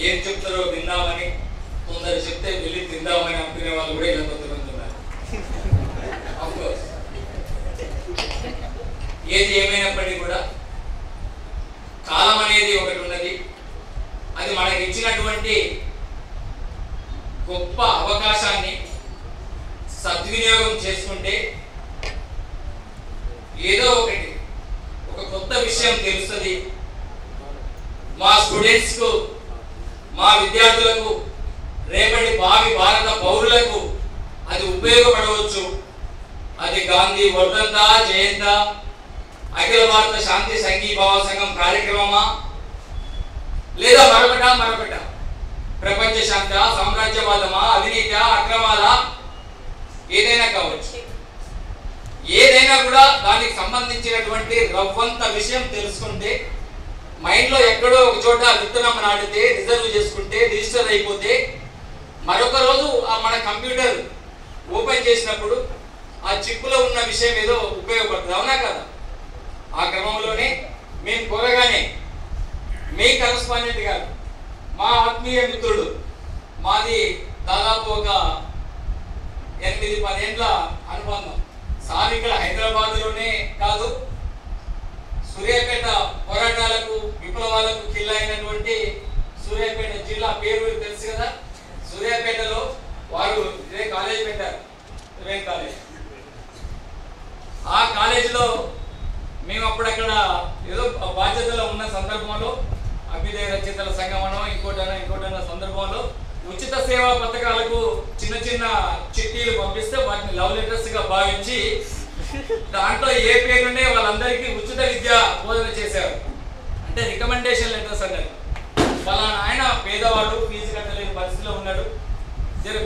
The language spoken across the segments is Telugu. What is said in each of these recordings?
ఏం చెప్తారో విందామని, కొందరు చెప్తే వెళ్ళి తిందామని అనుకునే వాళ్ళు కూడా ఇలా కొంతమంది ఉన్నారు. అఫ్కోర్స్ ఏది ఏమైనప్పటికీ కూడా కాలం అనేది ఒకటి ఉన్నది. అది మనకి ఇచ్చినటువంటి గొప్ప అవకాశాన్ని సద్వినియోగం చేసుకుంటే ఏదో ఒకటి ఒక కొత్త విషయం తెలుస్తుంది. మా స్టూడెంట్స్కు, మా విద్యార్థులకు, రేపటి భావి భారత పౌరులకు అది ఉపయోగపడవచ్చు. అది గాంధీ వర్ధంత జయంత, అఖిల భారత శాంతి సంఘీభావ సంఘం కార్యక్రమమా, లేదా మరొకట ప్రపంచ శాంత, సామ్రాజ్యవాదమా, అవినీత, అక్రమాల, ఏదైనా కావచ్చు. ఏదైనా కూడా దానికి సంబంధించినటువంటి రవ్వంత విషయం తెలుసుకుంటే, మైండ్లో ఎక్కడో ఒక చోట విత్తనం నాటితే, రిజర్వ్ చేసుకుంటే, రిజిస్టర్ అయిపోతే, మరొక రోజు మన కంప్యూటర్ ఓపెన్ చేసినప్పుడు ఆ చిప్పులో ఉన్న విషయం ఏదో ఉపయోగపడుతుంది. అవునా కదా? ఆ క్రమంలోనే మేము కోరగానే మీ కరస్పాండెంట్ గారు, మా ఆత్మీయ మిత్రుడు, మాది దాదాపు ఒక 8-10 ఏళ్ళ అనుబంధం. సార్ ఇక్కడ హైదరాబాద్లోనే కాదు, సూర్యాపేట పోరాటాలకు, విప్లవాలకు కిల్లైనటువంటి సూర్యాపేట జిల్లా పేరు తెలుసు కదా. సూర్యాపేటలో వారు ఇదే కాలేజ్ పెట్టారు, రివెన్ కాలేజ్. ఆ కాలేజీలో మేము అప్పుడక్కడ ఏదో బాధ్యతలో ఉన్న సందర్భంలో, అభ్యుదయ రచయితల సంఘమనో ఇంకోటనో సందర్భంలో ఉచిత సేవా పథకాలకు చిన్న చిన్న చిట్టీలు పంపిస్తే వాటిని లవ్ లెటర్స్ గా భావించి దాంట్లో ఏ పేరుండే వాళ్ళందరికీ ఉచిత విద్య బోధన చేశారు. అంటే రికమెండేషన్ లెటర్స్ అన్నారు. వాళ్ళ ఆయన పేదవాడు, ఫీజు కట్టలేని పరిస్థితిలో ఉన్నాడు,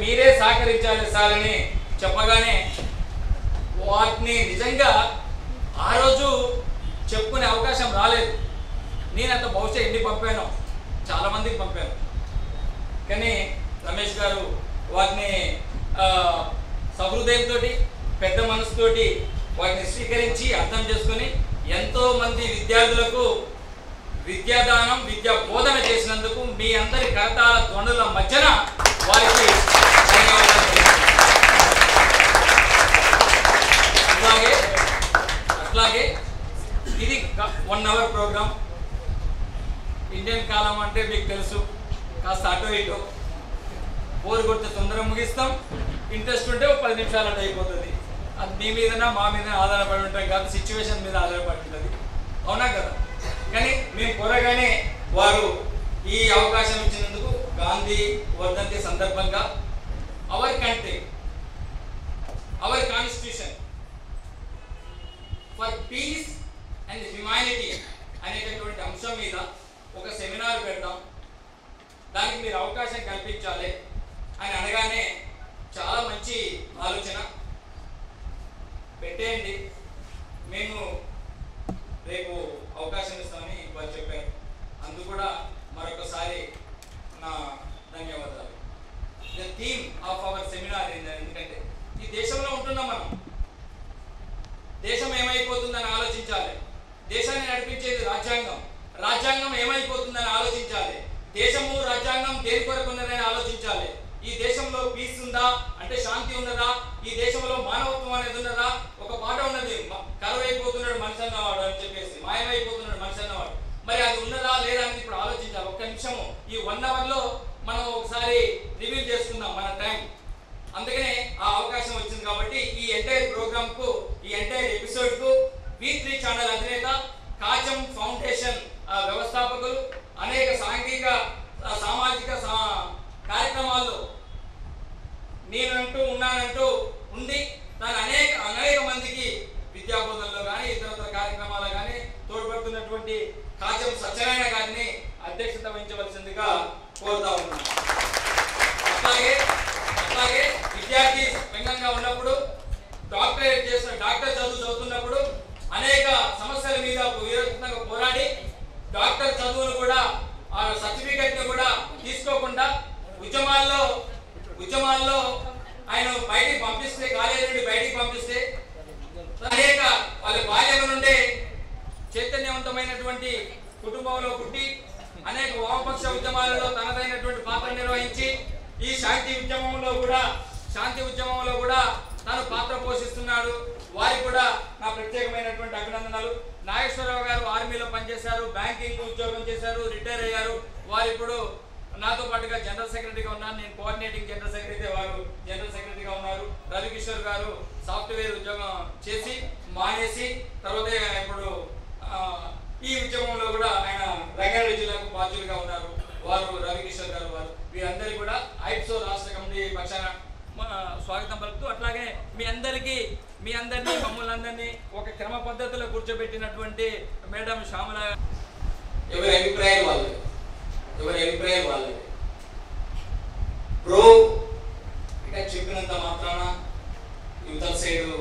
మీరే సహకరించాలి సార్ అని చెప్పగానే వాటిని నిజంగా ఆ రోజు చెప్పుకునే అవకాశం రాలేదు. నేనంత బహుశా ఎన్ని పంపాను, చాలా మందికి పంపాను. కానీ రమేష్ గారు వాటిని సహృదయంతో, పెద్ద మనసుతోటి వాటిని స్వీకరించి అర్థం చేసుకొని ఎంతో మంది విద్యార్థులకు విద్యాదానం, విద్యా బోధన చేసినందుకు మీ అందరి కరతాళ ధ్వనుల మధ్యన వారికి ధన్యవాదాలు. అట్లాగే ఇది 1 hour ప్రోగ్రామ్. ఇండియన్ కాలం అంటే మీకు తెలుసు, కాస్త అటో ఇటో బోరు కొడితే తొందరగా ముగిస్తాం, ఇంట్రెస్ట్ ఉంటే 10 నిమిషాలు అటు అయిపోతుంది. అది మీ మీదనా మా మీద ఆధారపడి ఉంటాం కాదు, సిచ్యువేషన్ మీద ఆధారపడి ఉంటుంది. అవునా కదా? కానీ మేము కోరగానే వారు ఈ అవకాశం ఇచ్చినందుకు గాంధీ వర్ధంతి సందర్భంగా our country, our constitution for piece and humanity అనేటటువంటి అంశం మీద ఒక సెమినార్ పెడతాం, దానికి మీరు అవకాశం కల్పించాలి అని అనగానే చాలా మంచి ఆలోచన, పెట్టేయండి, మేము రేపు అవకాశం ఇస్తామని వాళ్ళు చెప్పారు. అందుకు కూడా మరొకసారి నా ధన్యవాదాలు. The theme of our seminar ఏంటంటే, ఎందుకంటే ఈ దేశంలో ఉంటున్నాం మనం, దేశం ఏమైపోతుందని ఆలోచించాలి. దేశాన్ని నడిపించేది రాజ్యాంగం, రాజ్యాంగం ఏమైపోతుందని ఆలోచించాలి. దేశము రాజ్యాంగం దేని కొరకు ఉన్నదని ఆలోచించాలి. ఈ దేశంలో పీస్ ఉందా అంటే శాంతి ఉన్నదా, ఈ దేశంలో మానవత్వం అనేది ఉన్నదా. ఒక పాట ఉన్నది, కరువైపోతున్నాడు మనిషి అన్నవాడు అని చెప్పేసి, మాయమైపోతున్నాడు మనిషి అన్నవాడు. మరి అది ఉన్నదా లేదా అని ఇప్పుడు ఆలోచించాలి. ఒక్క నిమిషము ఈ 1 hour లో మనం ఒకసారి రివ్యూ చేసుకుందాం మన టైం. అందుకనే ఆ అవకాశం వచ్చింది కాబట్టి ఈ ఎంటైర్ ప్రోగ్రామ్ కు, ఈ ఎంటైర్ ఎపిసోడ్ కు V3 ఛానల్ అధినేత, కాచం ఫౌండేషన్ వ్యవస్థాపకులు, అనేక సాంఘిక సామాజిక కార్యక్రమాల్లో నేనంటూ ఉన్నానంటూ ఉండి తను అనేక మందికి విద్యాబోధనలో కానీ ఇతర కార్యక్రమాలు కానీ తోడ్పడుతున్నటువంటి కాచం సత్యనారాయణ గారిని అధ్యక్షత వహించవలసిందిగా కోరుతా ఉన్నాను. అట్లాగే విద్యార్థి రంగంగా ఉన్నప్పుడు, డాక్టర్ చదువుతున్నప్పుడు అనేక సమస్యల మీద విరోధంగా పోరాడి డాక్టర్ చదువును కూడా, ఆ సర్టిఫికెట్ ను కూడా తీసుకోకుండా ఉద్యమాల్లో ఆయన బయటికి పంపిస్తే, కాలేజీ నుండి బయటికి పంపిస్తే అనేక వాళ్ళ బాల్యం నుండే చైతన్యవంతమైనటువంటి కుటుంబంలో పుట్టి అనేక వామపక్ష ఉద్యమాలలో తనదైన పాత్ర నిర్వహించి ఈ శాంతి ఉద్యమంలో కూడా తాను పాత్ర పోషిస్తున్నాడు. వారికి కూడా నా ప్రత్యేకమైనటువంటి అభినందనలు. నాగేశ్వరరావు గారు ఆర్మీలో పనిచేశారు, బ్యాంకింగ్ ఉద్యోగం చేశారు, రిటైర్ అయ్యారు. వారు ఇప్పుడు నాతో పాటుగా జనరల్ సెక్రటరీగా ఉన్నారు. నేను కోఆర్డినేటింగ్ జనరల్ సెక్రటరీ, వారు జనరల్ సెక్రటరీగా ఉన్నారు. రవికిషోర్ గారు సాఫ్ట్వేర్ ఉద్యోగం చేసి మానేసి తర్వాత ఇప్పుడు ఈ ఉద్యమంలో కూడా ఆయన రంగారెడ్డి జిల్లాకు బాధ్యులుగా ఉన్నారు. వారు రవికిషోర్ గారు, వారు వీరందరికీ కూడా ఐప్సో రాష్ట్ర కమిటీ పక్షాన స్వాగతం పలుకుతూ, అట్లాగే మీ అందరినీ మమ్మల్ని అందరినీ ఒక క్రమ పద్ధతిలో కూర్చోబెట్టినటువంటి మేడం శ్యామల, ఎవరి అభిప్రాయాలు వాళ్ళే బ్రో ఇక చెప్పినంత మాత్రాన యువతల సైడు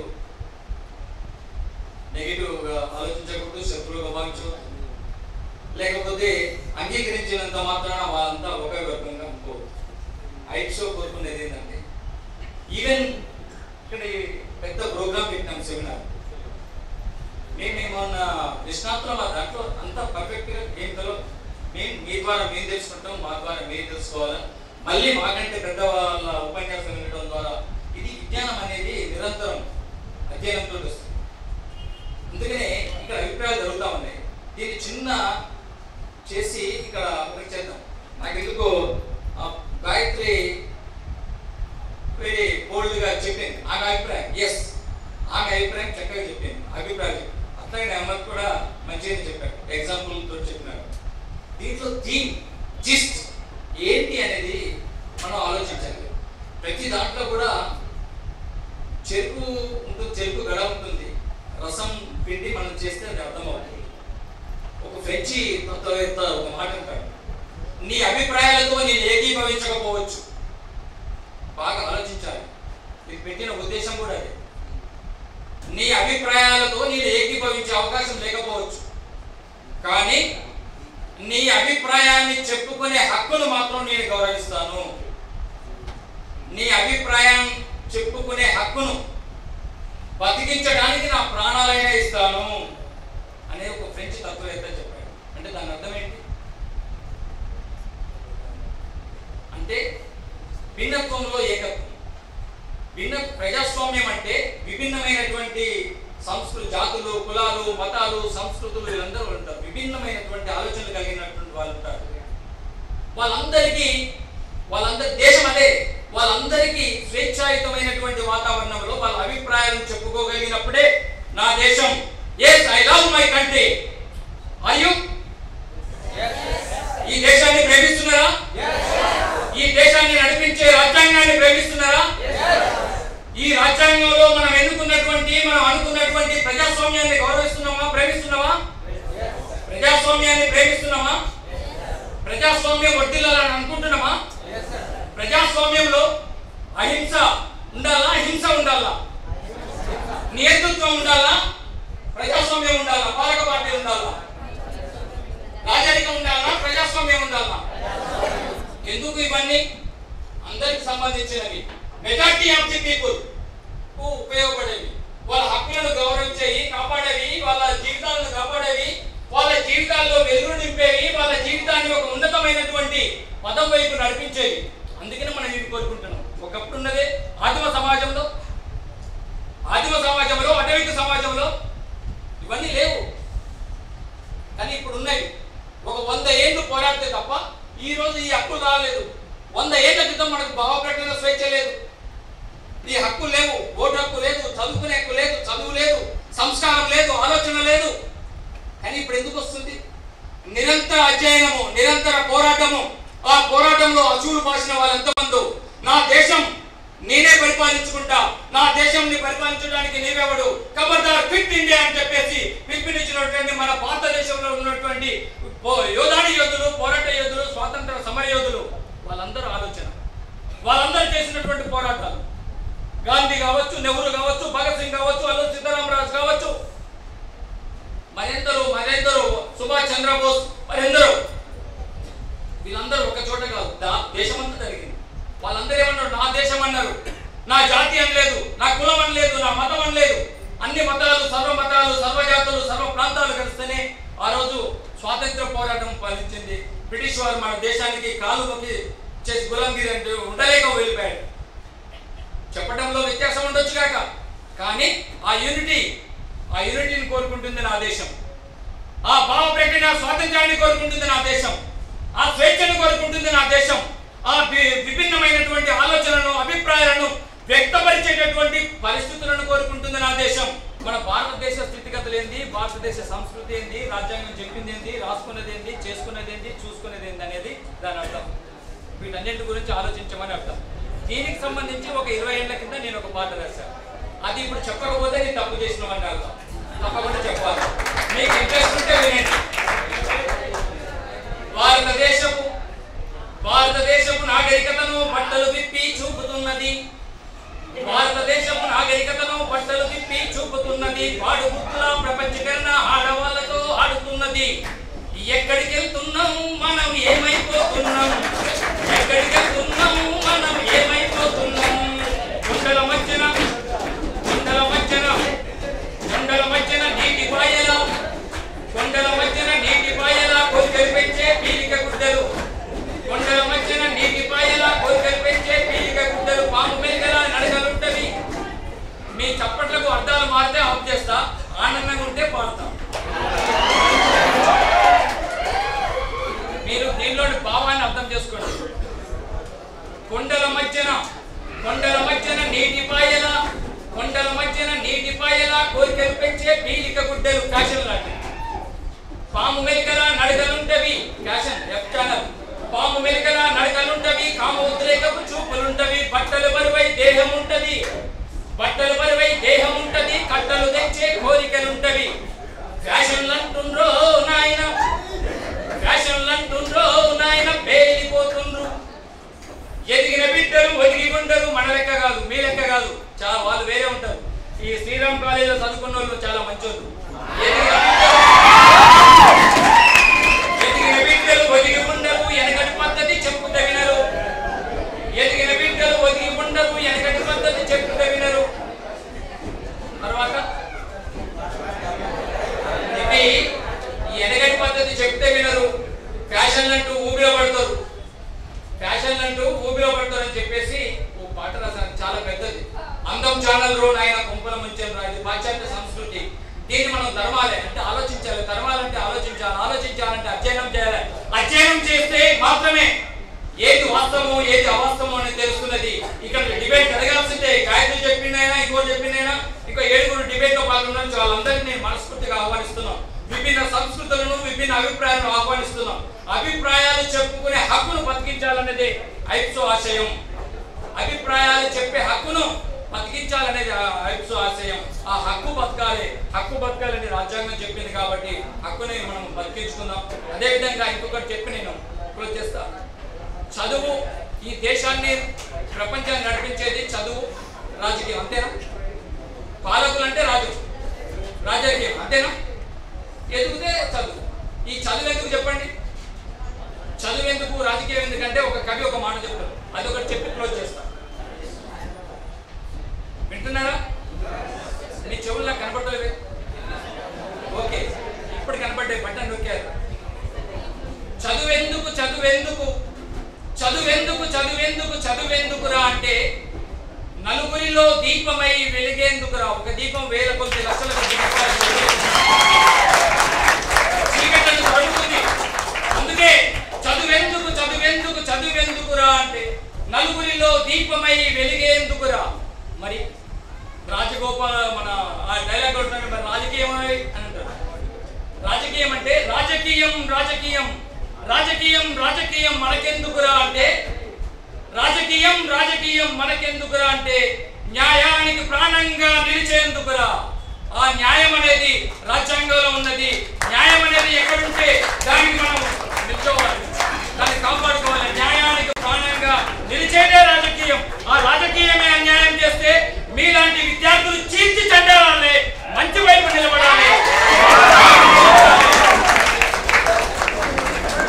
నెగిటివ్ గా ఆలోచించకూడదు, శత్రువుగా భావించకూడదు. లేకపోతే అంగీకరించినంత మాత్రాన వాళ్ళంతా ఒకే వర్గంగా అనుకోవద్దు. ఐప్సో కోరుకునేది ఏంటంటే, ఈవెన్ ఇక్కడ పెద్ద ప్రోగ్రామ్ పెట్టినాం, సెమినార్. మేమేమన్నా నిష్ణాతులు దాంట్లో అంతా పర్ఫెక్ట్గా ఏం తెలియదు. మీ ద్వారా మేము తెలుసుకుంటాం, మా ద్వారా మీరు తెలుసుకోవాలా. మళ్ళీ మాకంటే పెద్ద వాళ్ళ ఉపన్యాసం వినడం ద్వారా ఇది విజ్ఞానం అనేది నిరంతరం అధ్యయనంతో వస్తుంది. అందుకనే ఇక్కడ అభిప్రాయాలు జరుగుతూ ఉన్నాయి. దీన్ని చిన్న చేసి ఇక్కడ ఒకటి చేద్దాం. నాకు ఎందుకు గాయత్రి వెరీ బోల్డ్గా చెప్పింది ఆమె అభిప్రాయం. ఎస్, ఆమె అభిప్రాయం చక్కగా చెప్పింది, అభిప్రాయం. అట్లాగే అమ్మకు కూడా మంచిగా చెప్పారు, ఎగ్జాంపుల్తో చెప్పినారు. దీంట్లో థీమ్ జిస్ట్ ఏంటి అనేది మనం ఆలోచించాలి. ప్రతి దాంట్లో కూడా చెరుకు ఉంటుంది, చెరుకు గడ ఉంటుంది, రసం పిండి మనం చేస్తే అది అర్థమవుతుంది. ఒక ఫ్రెంచి తత్వవేత్త ఒక మాట అంటాడు, నీ అభిప్రాయాలతో నేను ఏకీభవించకపోవచ్చు. బాగా ఆలోచించాలి, ఇది పెట్టిన ఉద్దేశం కూడా అదే. నీ అభిప్రాయాలతో నేను ఏకీభవించే అవకాశం లేకపోవచ్చు, కానీ నీ అభిప్రాయాన్ని చెప్పుకునే హక్కును మాత్రం నేను గౌరవిస్తాను. నీ అభిప్రాయం చెప్పుకునే హక్కును బతికించడానికి నా ప్రాణాలైనా ఇస్తాను అనే ఒక ఫ్రెంచ్ తత్వవేత్త చెప్పాడు. అంటే దాని అర్థం ఏంటి? అంటే భిన్నత్వంలో ఏకత్వం. ప్రజాస్వామ్యం అంటే విభిన్నమైనటువంటి సంస్కృతి, జాతులు, కులాలు, మతాలు, సంస్కృతులు వీళ్ళందరూ ఉంటారు. విభిన్నమైనటువంటి ఆలోచనలు కలిగినటువంటి వాళ్ళు ఉంటారు. వాళ్ళందరి దేశం అదే. వాళ్ళందరికీ స్వేచ్ఛాయుతమైనటువంటి వాతావరణంలో వాళ్ళ అభిప్రాయాలను చెప్పుకోగలిగినప్పుడే నా దేశం. yes, I love my country. Are you? ఈ దేశాన్ని ప్రేమిస్తున్నారా? ఈ దేశాన్ని నడిపించే రాజ్యాంగాన్ని ప్రేమిస్తున్నారా? ఈ రాజ్యాంగంలో మనం అనుకున్నటువంటి ప్రజాస్వామ్యాన్ని గౌరవిస్తున్నామా, ప్రేమిస్తున్నామా? ప్రజాస్వామ్యాన్ని ప్రేమిస్తున్నామా? ప్రజాస్వామ్యం వర్ధిల్లాలని అనుకుంటున్నామా? ప్రజాస్వామ్యంలో అహింస ఉండాలా, హింస ఉండాలా? నియంతృత్వం ఉండాలా, ప్రజాస్వామ్యం ఉండాలా? పాలక పార్టీ ఉండాలా? రాజరికం ఉండాలా, ప్రజాస్వామ్యం ఉండాలా? ఎందుకు ఇవన్నీ? అందరికి సంబంధించినవి, మెజారిటీ ఆఫ్ ది పీపుల్ కు ఉపయోగపడేవి, వాళ్ళ హక్కులను గౌరవించేవి, కాపాడేవి, వాళ్ళ జీవితాలను కాపాడేవి, వాళ్ళ జీవితాల్లో వెలుగు నింపేవి, వాళ్ళ జీవితాన్ని ఒక ఉన్నతమైనటువంటి పదం వైపు నడిపించేవి. అందుకనే మనం ఇవి కోరుకుంటున్నాం. ఒకప్పుడు ఉన్నదే ఆదిమ సమాజంలో, అటవిక సమాజంలో ఇవన్నీ లేవు, కానీ ఇప్పుడు ఉన్నాయి. ఒక 100 ఏళ్ళు పోరాడితే తప్ప ఈ రోజు ఈ హక్కులు రాలేదు. 100 ఏళ్ల క్రితం మనకు భావ ప్రకటన స్వేచ్ఛ లేదు, ఈ హక్కులు లేవు, ఓటు హక్కు లేదు, చదువుకునే హక్కు లేదు, చదువు లేదు, సంస్కారం లేదు, ఆలోచన లేదు. కానీ ఇప్పుడు ఎందుకు వస్తుంది? నిరంతర అధ్యయనము, నిరంతర పోరాటము. ఆ పోరాటంలో అసూలు పాసిన వాళ్ళెంతమందో, నా దేశం నేనే పరిపాలించుకుంటా, నా దేశంని పరిపాలించడానికి నీవెవడు, ఖబర్దార్ క్విట్ ఇండియా అని చెప్పేసి పిలుపునిచ్చినటువంటి మన భారతదేశంలో ఉన్నటువంటి యోధాడి యోధులు, పోరాట యోధులు, స్వాతంత్ర సమర యోధులు, వాళ్ళందరూ ఆలోచన, వాళ్ళందరూ చేసినటువంటి పోరాటాలు, గాంధీ కావచ్చు, నెహ్రూ కావచ్చు, భగత్ సింగ్ కావచ్చు, అల్లూరి సీతారామరాజు కావచ్చు, మరెందరూ సుభాష్ చంద్రబోస్, మరెందరూ, వీళ్ళందరూ ఒక చోట కాదు, దేశమంతా జరిగింది. వాళ్ళందరూ ఏమన్నారు? నా దేశం అన్నారు, నా జాతి అనలేదు, నా కులం అనలేదు, నా మతం అనలేదు. అన్ని మతాలు, సర్వ జాతులు, సర్వ ప్రాంతాలు కలిస్తేనే ఆ రోజు స్వాతంత్ర పోరాటం ఫలించింది. బ్రిటిష్ వారు మన దేశానికి కాలు మొక్కి ఇచ్చేసి గులాంగిరి అంటే ఉండలేక వెళ్ళిపోయాడు. చెప్పడంలో వ్యత్యాసం ఉండొచ్చు కాక, కానీ ఆ యూనిటీని కోరుకుంటుంది నా దేశం. ఆ భావ ప్రకటన స్వాతంత్ర్యాన్ని కోరుకుంటుంది నా దేశం. ఆ స్వేచ్ఛను కోరుకుంటుంది నా దేశం. ఆ విభిన్నమైనటువంటి ఆలోచనలను, అభిప్రాయాలను వ్యక్తపరిచేటటువంటి పరిస్థితులను కోరుకుంటుంది నా దేశం. మన భారతదేశ స్థితిగతులు ఏంది, భారతదేశ సంస్కృతి ఏంది, రాజ్యాంగం చెప్పింది ఏంది, రాసుకున్నది ఏంది, చేసుకున్నది ఏంది, చూసుకున్నది ఏంది అనేది దాని అర్థం. వీటన్నింటి గురించి ఆలోచించమని అర్థం. దీనికి సంబంధించి ఒక 20 ఏళ్ల కింద నేను ఒక పాట రాశాను. అది ఇప్పుడు చెప్పకపోతే నేను తప్పు చేసినామని అర్థం. తప్పకుండా చెప్పాలి. మీకు ఇంట్రెస్ట్ ఉంటే వినండి. భారతదేశపు నాగరికతను బట్టలు విప్పి చూపుతున్నది. భారతదేశపు నాగరికతను బట్టలు విప్పి చూపుతున్నది. వాడు ముక్కుల ప్రపంచీకరణ ఆడవాళ్ళతో ఆడుతున్నది. ఎక్కడికి వెళ్తున్నాం మనం ఏమైపోతున్నాం? ఎక్కడికి వెళ్తున్నాం మనం ఏమైపోతున్నాం? కొండల మధ్యన నీటి పాయల, కొండల మధ్యన నీటి పాయల కోరికలు పెంచే పీలిక గుడ్డలు. కొండల మధ్యన నీటి పాయల కోరికలు పెంచే పీలిక గుడ్డలు. పాము మెలికల నడకలుంటవి. మీ చప్పట్లకు అర్థాలు మారితే ఆఫ్ చేస్తా, ఆనందంగా ఉంటే పాడతా. మీరు దీనిలోని భావాన్ని అర్థం చేసుకోండి. కొండల మధ్యన నీటి పాయల, కొండల మధ్యన నీటి పాయల కోరికలు పెంచే పీలిక గుడ్డలు. ఫ్యాషన్ లాంటి. పాము మెలికల నడకలుంటవి. Fashion F channel. పాము మెలికల నడకలుంటవి. కామ ఉద్రేకపు చూపులుంటవి. బట్టలు బరువై దేహం ఉంటది. కట్టలు తెచ్చే కోరికలుంటవి. ఫ్యాషన్లంటుండ్రో నాయన పేలిపోతుండ్రు. ఎదిగిన బిడ్డలు ఒదిగి ఉండరు. మన లెక్క కాదు, మీ లెక్క కాదు, చాలా వాళ్ళు వేరే ఉంటారు. ఈ శ్రీరామ్ కాలేజీలో చదువుకున్న వాళ్ళు చాలా మంచోళ్ళు. ఎదిగిన బిడ్డలు ఒదిగి ఉండరు. వెనకటి పద్ధతి చెప్పుకుంటే వినరు. ఎదిగిన బిడ్డలు ఒదిగి ఉండరు. వెనకటి పద్ధతి చెప్పుకుంటే వినరు. తర్వాత ఇది వెనకటి పద్ధతి చెప్తే వినరు. ఫ్యాషన్లంటూ ఊబిలో పడతారు అని చెప్పేసి ఓ పాట రాశాను. చాలా పెద్దది. అందం ఛానల్ రో నాయన కుంపల ముంచెం రా. ఇది పాశ్చాత్య సంస్కృతి. దీన్ని మనం ధర్మాలే అంటే ఆలోచించాలి. ధర్మాలంటే ఆలోచించాలంటే అధ్యయనం చేయాలి. అధ్యయనం చేస్తే మాత్రమే ఏది వాస్తవమో ఏది అవాస్తవమో అనేది తెలుస్తున్నది. ఇక్కడ డిబేట్ జరగాల్సిందే. గాయత్రి చెప్పిందైనా ఇంకోటి చెప్పిందైనా ఇంకో 7 డిబేట్ లో పాల్గొన్న వాళ్ళందరినీ నేను మనస్ఫూర్తిగా ఆహ్వానిస్తున్నాం. విభిన్న సంస్కృతులను, విభిన్న అభిప్రాయాలను ఆహ్వానిస్తున్నాం. అభిప్రాయాలు చెప్పుకునే హక్కును బతికించాలనేది ఐప్సో ఆశయం. అభిప్రాయాలు చెప్పే హక్కును బతికించాలనేది ఐప్సో ఆశయం. ఆ హక్కు బతకాలని రాజ్యాంగం చెప్పింది కాబట్టి హక్కుని మనం బతికించుకుందాం. అదేవిధంగా ఇంకొకటి చెప్పి నేను క్లోజ్ చేస్తా. చదువు ఈ దేశాన్ని, ప్రపంచాన్ని నడిపించేది చదువు, రాజకీయం. అంతేనా? పాలకులు అంటే రాజకీయం అంతేనా? ఎదుగుతే చదువు. ఈ చదువు ఎందుకు చెప్పండి? చదువు ఎందుకు, రాజకీయం ఎందుకంటే ఒక కవి ఒక మాట చెప్తారు. అదొకటి చెప్పి క్లోజ్ చేస్తా. వింటున్నారా? మీ చెవుల్లో కనపడలేవే? ఓకే, ఇప్పుడు కనపడ్డే బటన్ నొక్కారు. చదువెందుకురా అంటే నలుగురిలో దీపమై వెలిగేందుకురా. ఒక దీపం వేల కొద్ది లక్షలకు చీకట్లను తడుతుంది. అందుకే చదువెందుకురా అంటే నలుగురిలో దీపమై వెలిగేందుకురా. మరి రాజగోపాల్ మన ఆ డైలాగ్ కొడుతున్నాడు. మరి రాజకీయం అని అంటారు. రాజకీయం అంటే రాజకీయం మనకెందుకురా అంటే రాజకీయం మనకెందుకురా అంటే న్యాయానికి ప్రాణంగా నిలిచేందుకురా. ఆ న్యాయం అనేది రాజ్యాంగంలో ఉన్నది. న్యాయం అనేది ఎక్కడుంటే దానికి మనం నిల్చోవాలి, దాన్ని కాపాడుకోవాలి. న్యాయానికి ప్రాణంగా నిలిచేదే రాజకీయం. ఆ రాజకీయమే అన్యాయం చేస్తే మీలాంటి విద్యార్థులు చీల్చి చెందాలి, మంచి వైపు నిలబడాలి,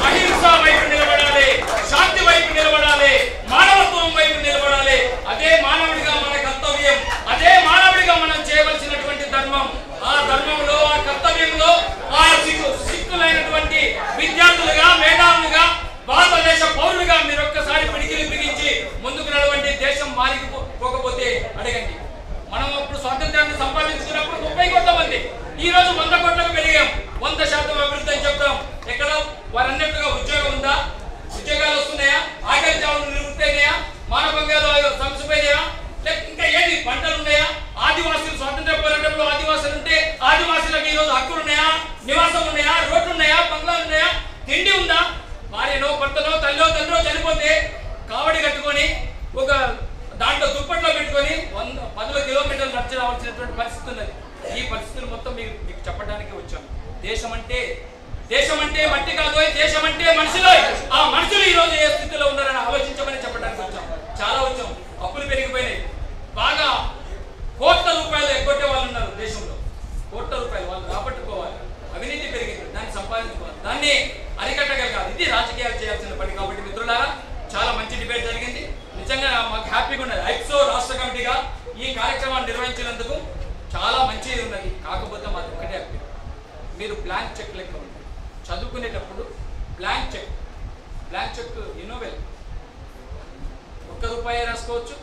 అహింస వైపు నిలబడాలి, శాంతి వైపు నిలబడాలి, మానవత్వం వైపు నిలబడాలి. అదే మానవుడిగా మన కర్తవ్యం. అదే మానవుడిగా మనం చేయవలసినటువంటి ధర్మం. ఆ ధర్మంలో, ఆ కర్తవ్యంలో ఆ సిక్కులైనటువంటి విద్యార్థులుగా, మేధావులుగా భారతదేశ తండ్రో చనిపోతే కావడి కట్టుకొని ఒక దాంట్లో దుప్పట్లో పెట్టుకొని 10 కిలోమీటర్లు నడిచి రావాల్సినటువంటి పరిస్థితి ఉన్నది. ఈ పరిస్థితులు మొత్తం మీకు చెప్పడానికి వచ్చాం. దేశం అంటే మట్టి కాదు, దేశం అంటే మనుషులు. ఆ మనుషులు ఈ రోజు ఏ స్థితిలో ఉన్నారని ఆలోచించమని చెప్పడానికి వచ్చాం. చాలా వచ్చాం. అప్పులు పెరిగిపోయినాయి. బాగా కోట్ల రూపాయలు ఎగ్గొట్టే వాళ్ళు ఉన్నారు దేశంలో. కోట్ల రూపాయలు వాళ్ళు రాబట్టుకోవాలి. అవినీతి పెరిగింది, దాన్ని సంపాదించుకోవాలి, దాన్ని అరికట్టగలగాలి. ఇది రాజకీయాలు చేయాల్సిన పని. కాబట్టి మిత్రులారా, చాలా మంచి డిబేట్ జరిగింది. నిజంగా మాకు హ్యాపీగా ఉన్నది. ఐప్సో రాష్ట్ర కమిటీగా ఈ కార్యక్రమాన్ని నిర్వహించినందుకు చాలా మంచిది ఉన్నది. కాకపోతే మాకు ఒకటే హ్యాపీ, మీరు బ్లాంక్ చెక్ లెక్క ఉంది. చదువుకునేటప్పుడు బ్లాంక్ చెక్ ఇన్నోవెల్ ₹1 రాసుకోవచ్చు.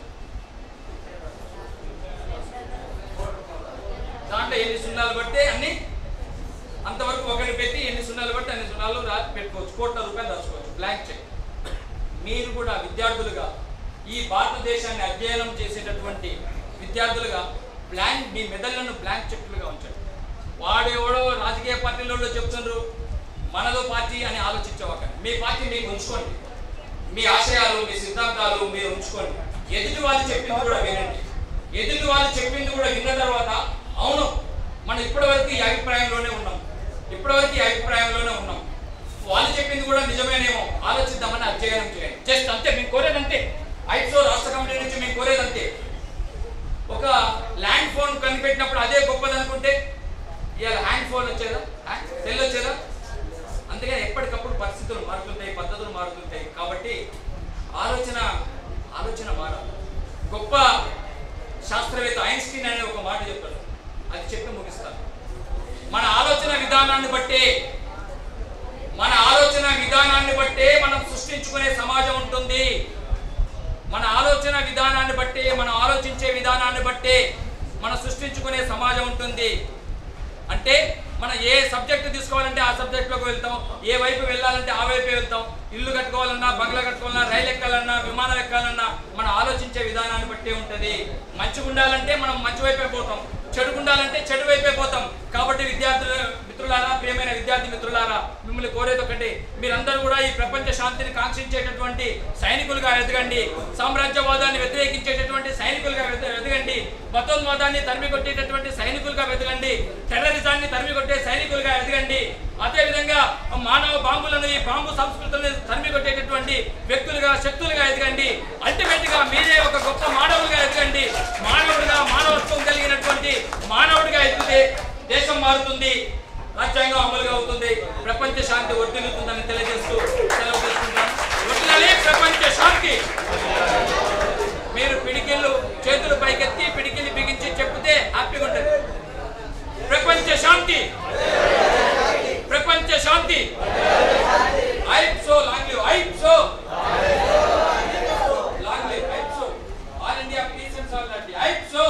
దాంట్లో ఎన్ని సున్నాలు పడితే అన్ని అంతవరకు ఒకటి పెట్టి ఎన్ని సున్నాలు పడితే అన్ని సున్నాలు రాసి పెట్టుకోవచ్చు. కోట్ల రూపాయలు రాసుకోవచ్చు బ్లాంక్ చెక్. మీరు కూడా విద్యార్థులుగా, ఈ భారతదేశాన్ని అధ్యయనం చేసేటటువంటి విద్యార్థులుగా మీ మెదళ్లను బ్లాంక్ చెక్లుగా ఉంచండి. వాడెవడో రాజకీయ పార్టీలలో చెప్తున్నారు మనదో పార్టీ అని ఆలోచించేవాక. మీ పార్టీ మీకు ఉంచుకోండి. మీ ఆశయాలు, మీ సిద్ధాంతాలు మీరు ఉంచుకోండి. ఎదుటి వాళ్ళు చెప్పింది కూడా వినండి. ఎదుటి వాళ్ళు చెప్పింది కూడా విన్న తర్వాత అవును మనం ఇప్పటివరకు ఈ అభిప్రాయంలోనే ఉన్నాం, వాళ్ళు చెప్పింది కూడా నిజమేనేమో ఆలోచిద్దామని అధ్యయనం చేయండి. జస్ట్ అంతే మేము కోరేదంతే. ఐప్సో రాష్ట్ర కమిటీ నుంచి మేము కోరేదంతే. ఒక ల్యాండ్ ఫోన్ కనిపెట్టినప్పుడు అదే గొప్పదనుకుంటే ఇవాళ హ్యాండ్ ఫోన్ వచ్చేదా, సెల్ వచ్చేదా? అందుకని ఎప్పటికప్పుడు పరిస్థితులు మారుతుంటాయి, పద్ధతులు మారుతుంటాయి. కాబట్టి ఆలోచన మారాలి. గొప్ప శాస్త్రవేత్త ఐన్స్టీన్ అనే ఒక మాట చెప్తాడు, అది చెప్పి ముగిస్తాను. మన ఆలోచన విధానాన్ని బట్టే మనం సృష్టించుకునే సమాజం ఉంటుంది. మన ఆలోచన విధానాన్ని బట్టే, మనం ఆలోచించే విధానాన్ని బట్టే మనం సృష్టించుకునే సమాజం ఉంటుంది. అంటే మనం ఏ సబ్జెక్ట్ తీసుకోవాలంటే ఆ సబ్జెక్ట్లోకి వెళ్తాం, ఏ వైపు వెళ్ళాలంటే ఆ వైపే వెళ్తాం. ఇల్లు కట్టుకోవాలన్నా, బంగ్లా కట్టుకోవాలన్నా, రైలు ఎక్కాలన్నా, విమానం ఎక్కాలన్నా మనం ఆలోచించే విధానాన్ని బట్టే ఉంటుంది. మంచిగా ఉండాలంటే మనం మంచి వైపే పోతాం, చెడుగా ఉండాలంటే చెడు వైపే పోతాం. కాబట్టి మిత్రులారా, ప్రియమైన విద్యార్థి మిత్రులారా, మిమ్మల్ని కోరేది ఒకటి, మీరందరూ కూడా ఈ ప్రపంచ శాంతిని కాంక్షించేటటువంటి సైనికులుగా ఎదగండి. సామ్రాజ్యవాదాన్ని వ్యతిరేకించేటటువంటి సైనికులుగా ఎదగండి. మతోన్వాదాన్ని తరిమి కొట్టేటటువంటి సైనికులుగా ఎదగండి. టెర్రరిజాన్ని తరిమి కొట్టే సైనికులుగా ఎదగండి. అదేవిధంగా మానవ బాంబులను, ఈ బాంబు సంస్కృతులను తరిమి కొట్టేటటువంటి వ్యక్తులుగా, శక్తులుగా ఎదగండి. అల్టిమేట్ గా మీరే ఒక గొప్ప మానవులుగా ఎదగండి. మానవత్వం కలిగినటువంటి మానవుడిగా ఎదిగితే దేశం మారుతుంది, రాజ్యాంగం అమలుగా అవుతుంది, ప్రపంచ శాంతి వర్ధిల్లుతుందని తెలియజేస్తూ సెలవు తీసుకుంటాను. వర్ధిల్లాలి ప్రపంచ శాంతి. మీరు పిడికిళ్ళు చేతులు పైకెత్తి పిడికిళ్ళు బిగించి చెప్తే హ్యాపీగా ఉంటుంది. ప్రపంచ శాంతి, ప్రపంచ శాంతి. AIPSO long live, AIPSO long live, AIPSO. All India peace and solidarity, ఐప్సో.